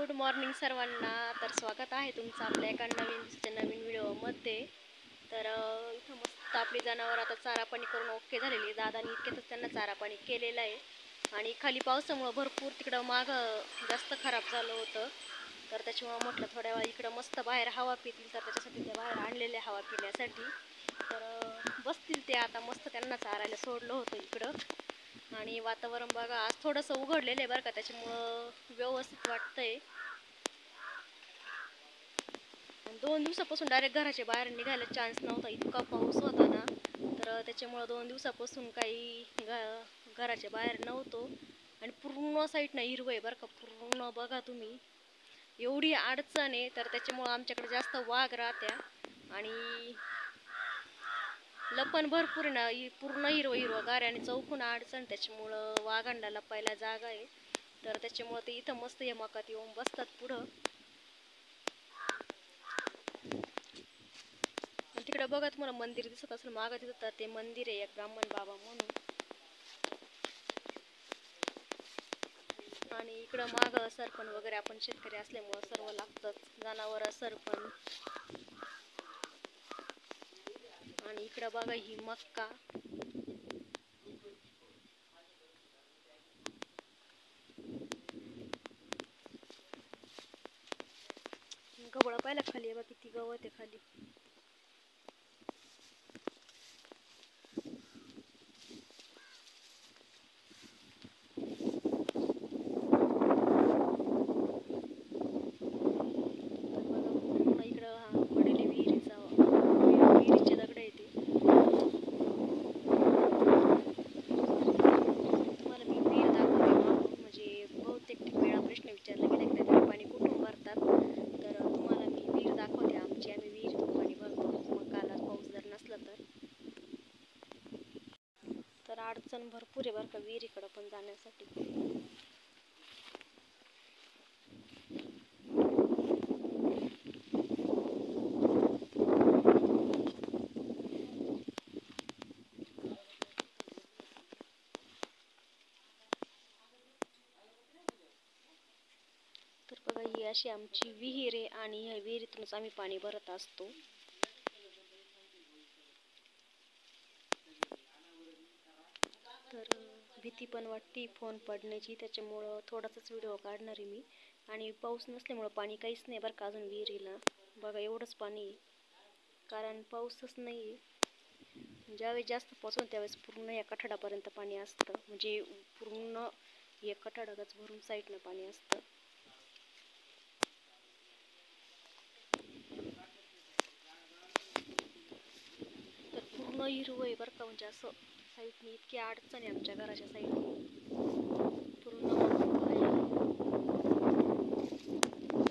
Good morning सर्वांना. तर स्वागत आहे तुमचं आपल्या एका नवीन व्हिडिओमध्ये. तर इथं मस्त आपली जनावर आता चारा पाणी करून ओके झालेली. दादानी इतक्यातच त्यांना चारा पाणी केलेलं आहे. आणि खाली पावसामुळं भरपूर तिकडं मागं जास्त खराब झालं होतं. तर त्याच्यामुळं म्हटलं थोड्या वेळा इकडं मस्त बाहेर हवा पितील, तर त्याच्यासाठी ते बाहेर आणलेले हवा पिण्यासाठी. तर बसतील ते आता. मस्त त्यांना चारायला सोडलं होतं इकडं. आणि वातावरण बघा आज थोडंसं उघडलेलं आहे बरं का, त्याच्यामुळं व्यवस्थित वाटतंय. 2 दिवसापासून डायरेक्ट घराच्या बाहेर निघायला चान्स नव्हता, इतका पाऊस होता ना. तर त्याच्यामुळं 2 दिवसापासून काही घराच्या बाहेर नव्हतो. आणि पूर्ण साईडनं हिरवं आहे बरं का, पूर्ण बघा तुम्ही. एवढी अडचण आहे, तर त्याच्यामुळं आमच्याकडे जास्त वाघ राहत्या. आणि लपण भरपूर आहे ना, पूर्ण हिरवगार आणि चौकून अडचण, त्याच्यामुळं वाघांना लपायला जागा आहे. तर त्याच्यामुळं ते इथं मस्त या मकात येऊन बसतात पुढं. तिकडे बघा तुम्हाला मंदिर दिसत असेल मागं, तिथं ते मंदिर आहे एक ब्राह्मण बाबा म्हणून. आणि इकडं मागं सरपण वगैरे, आपण शेतकरी असल्यामुळं सर्व लागतं, जनावर सरपण. आणि इकडं बघा ही मक्का. गवळं पाहिला खाली, बघा किती गवत आहे खाली. तर अडचण भरपूर आहे बरं का विहिरीकडं पण जाण्यासाठी. तर बघा ही अशी आमची विहीर आहे आणि ह्या विहिरीतूनच आम्ही पाणी भरत असतो. तर भीती पण वाटते फोन पडण्याची, त्याच्यामुळं थोडासाच व्हिडिओ काढणार आहे मी. आणि पाऊस नसल्यामुळं पाणी काहीच नाही बरं का अजून विहिरीला. बघा एवढंच पाणी आहे, कारण पाऊसच नाही आहे. ज्यावेळेस जास्त पाऊस होतो त्यावेळेस पूर्ण या कठाडापर्यंत पाणी असतं, म्हणजे पूर्ण एक कठाडाच भरून साईडनं पाणी असतं. तर पूर्ण हिरवं आहे बरं का, म्हणजे असं साईडनी इतकी अडचण आहे आमच्या घराच्या साईडनी. पूर्ण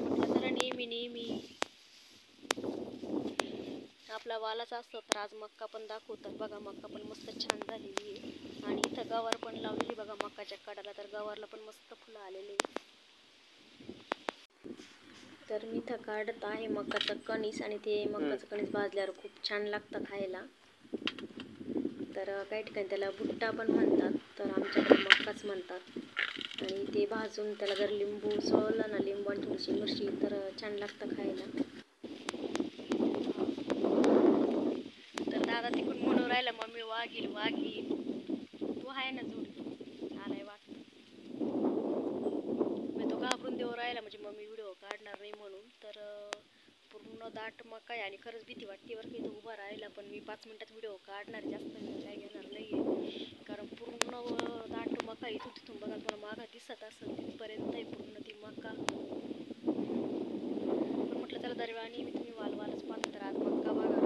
म्हटलं तर नेहमी आपला वालाच असतो, तर आज मक्का पण दाखवतात. बघा मक्का पण मस्त छान झालेली आहे. आणि इथं गवार पण लावलेली बघा मक्काच्या कडाला, तर गवारला पण मस्त फुलं आलेली. तर मी इथं काढत आहे मक्काचं कणीस, आणि ते मक्काचं कणीस भाजल्यावर खूप छान लागतं खायला. तर काही ठिकाणी त्याला भुट्टा पण म्हणतात, तर आमच्याकडे मक्काच म्हणतात. आणि ते भाजून त्याला जर लिंबू सोडलं ना, लिंबू आणि थोडीशी मिरची, तर छान लागतं खायला. तर दादा तिकडून म्हणून राहिला मम्मी वाघील तो आहे ना जोडी आलाय वाटतं. मी तो घाबरून देऊ राहिला म्हणजे मम्मी व्हिडिओ काढणार नाही म्हणून. तर पूर्ण दाट मका आहे आणि खरंच भीती वाटते बरं की इथं उभा राहिला. पण मी 5 मिनिटात व्हिडिओ काढणार, जास्त वेळ काय घेणार नाही, कारण पूर्ण दाट मका इथून तिथून बघा तुम्हाला मागं दिसत असेल तिथपर्यंत आहे पूर्ण ती मका. पण म्हटलं चला दरवेळी मी तुम्ही वालच पाहता, तर आज मक्का बघा.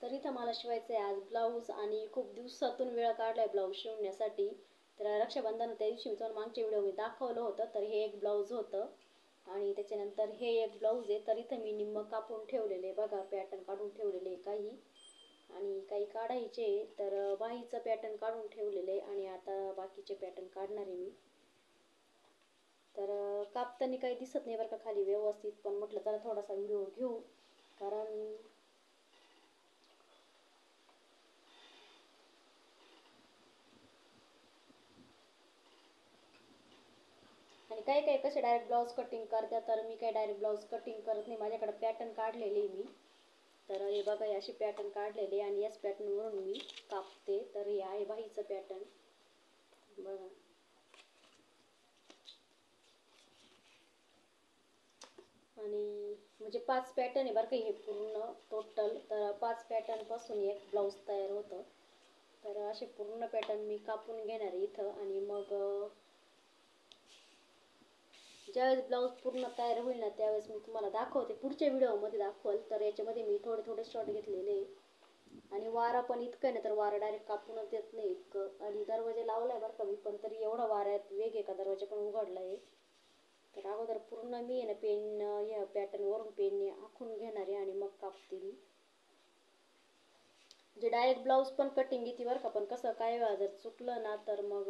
तर इथं मला शिवायचं आहे आज ब्लाऊज, आणि खूप दिवसातून वेळ काढलाय ब्लाऊज शिवण्यासाठी. तर रक्षाबंधन त्या दिवशी मी तुम्हाला मागच्या व्हिडिओ मी दाखवलं होतं, तर हे एक ब्लाऊज होतं. आणि त्याच्यानंतर हे एक ब्लाऊज आहे. तर इथं मी निम्म कापून ठेवलेले बघा, पॅटर्न काढून ठेवलेले काही, आणि काही काढायचे. तर बाहीचं पॅटर्न काढून ठेवलेले आणि आता बाकीचे पॅटर्न काढणार आहे मी. तर कापताना काही दिसत नाही बरं का खाली व्यवस्थित, पण म्हटलं चला थोडासा व्हिडिओ घेऊ, कारण आणि काही काही कसे डायरेक्ट ब्लाऊज कटिंग करतात, तर मी काही डायरेक्ट ब्लाऊज कटिंग करत नाही. माझ्याकडे पॅटर्न काढलेले मी. तर हे बघा, हे अशी पॅटर्न काढलेले आणि याच पॅटर्नवरून मी कापते. तर हे आहे बाहीचं पॅटर्न बघा. आणि म्हणजे 5 पॅटर्न आहे बरं का हे पूर्ण टोटल. तर 5 पॅटर्नपासून एक ब्लाऊज तयार होतं. तर असे पूर्ण पॅटर्न मी कापून घेणार आहे इथं. आणि मग ज्यावेळेस ब्लाऊज पूर्ण तयार होईल ना त्यावेळेस मी तुम्हाला दाखवते, पुढच्या व्हिडिओमध्ये दाखवल. तर याच्यामध्ये मी थोडे थोडे शॉर्ट घेतलेले. आणि वारा पण इतकं नाही, तर वारा डायरेक्ट कापूनच देत नाही इतकं. आणि दरवाजा लावलाय बरं का मी, पण तरी एवढा वाऱ्यात वेग आहे का दरवाजा पण उघडला आहे. तर अगोदर पूर्ण मी आहे ना पेन या पॅटर्नवरून पेनने आखून घेणार आहे आणि मग कापते मी. म्हणजे डायरेक्ट ब्लाऊज पण कटिंग येते बरं का, पण कसं काय वेळा जर चुकलं ना तर मग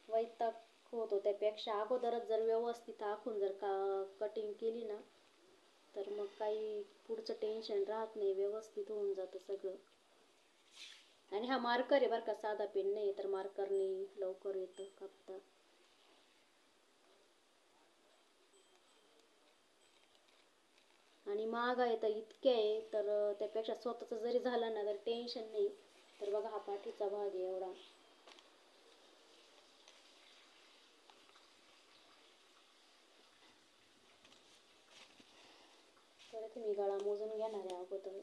वैताग होतो. त्यापेक्षा अगोदरच जर व्यवस्थित आखून जर का कटिंग केली ना तर मग काही पुढचं टेन्शन राहत नाही, व्यवस्थित होऊन जातं सगळं. आणि हा मार्कर आहे बरं का, साधा पेन नाही, तर मार्करने लवकर येतं कापता. आणि महाग आहे तर इतके आहे, तर त्यापेक्षा स्वतःचं जरी झालं ना तर टेन्शन नाही. तर बघा, हा पाठीचा भाग आहे एवढा. तर मी गळा मोजून घेणार आहे अगोदर.